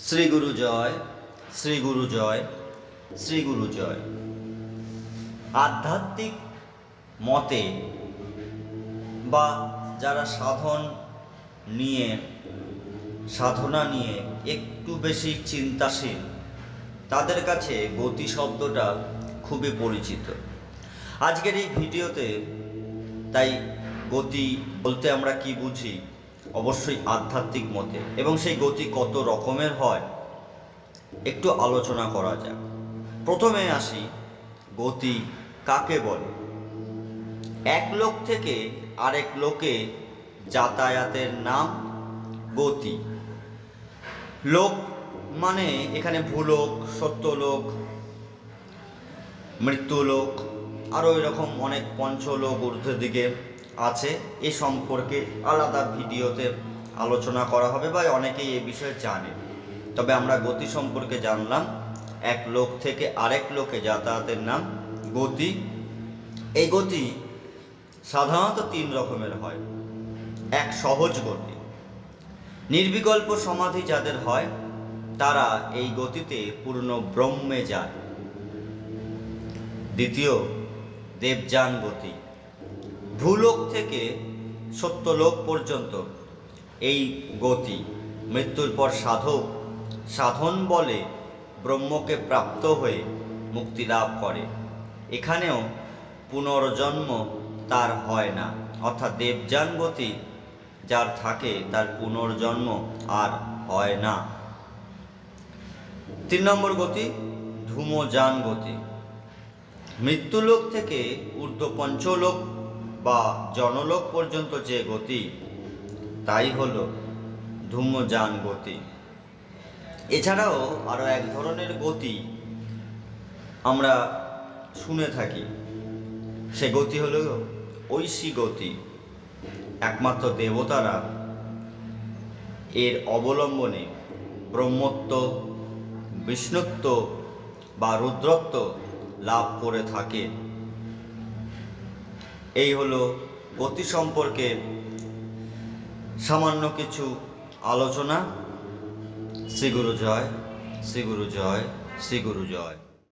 শ্রী গুরু জয়, শ্রী গুরু জয়, শ্রী গুরু জয়। আধ্যাত্মিক মতে বা যারা সাধনা নিয়ে একটু বেশি চিন্তাশীল, তাদের কাছে গতি শব্দটা খুবই পরিচিত। আজকের এই ভিডিওতে তাই গতি বলতে আমরা কি বুঝি, অবশ্যই আধ্যাত্মিক মতে, এবং সেই গতি কত রকমের হয় একটু আলোচনা করা যাক। প্রথমে আসি, গতি কাকে বলে? এক লোক থেকে আরেক লোকে যাতায়াতের নাম গতি। লোক মানে এখানে ভূলোক, সত্যলোক, মৃত্যুলোক, আরও এরকম অনেক পঞ্চলোক ঊর্ধ্বের দিকে আছে। এ সম্পর্কে আলাদা ভিডিওতে আলোচনা করা হবে বা অনেকেই এ বিষয়ে জানে। তবে আমরা গতি সম্পর্কে জানলাম, এক লোক থেকে আরেক লোকে যাতায়াতের নাম গতি। এই গতি সাধারণত তিন রকমের হয়। এক, সহজ গতি। নির্বিকল্প সমাধি যাদের হয় তারা এই গতিতে পূর্ণ ব্রহ্মে যায়। দ্বিতীয়, দেবযান গতি। ভূলোক থেকে সত্যলোক পর্যন্ত এই গতি। মৃত্যুর পর সাধক সাধন বলে ব্রহ্মকে প্রাপ্ত হয়ে মুক্তি লাভ করে। এখানেও পুনর্জন্ম তার হয় না, অর্থাৎ দেবযান গতি যার থাকে তার পুনর্জন্ম আর হয় না। 3 নম্বর গতি, ধূমযান গতি। মৃত্যুলোক থেকে ঊর্ধ্ব পঞ্চলোক বা জনলোক পর্যন্ত যে গতি, তাই হল ধূমযান গতি। এছাড়াও আরও এক ধরনের গতি আমরা শুনে থাকি, সে গতি হল ঐশী গতি। একমাত্র দেবতারা এর অবলম্বনে ব্রহ্মত্ব, বিষ্ণুত্ব বা রুদ্রত্ব লাভ করে থাকে। এই হলো গতি সম্পর্কে সামান্য কিছু আলোচনা। শ্রী গুরু জয়, শ্রী গুরু জয়, শ্রী গুরু জয়।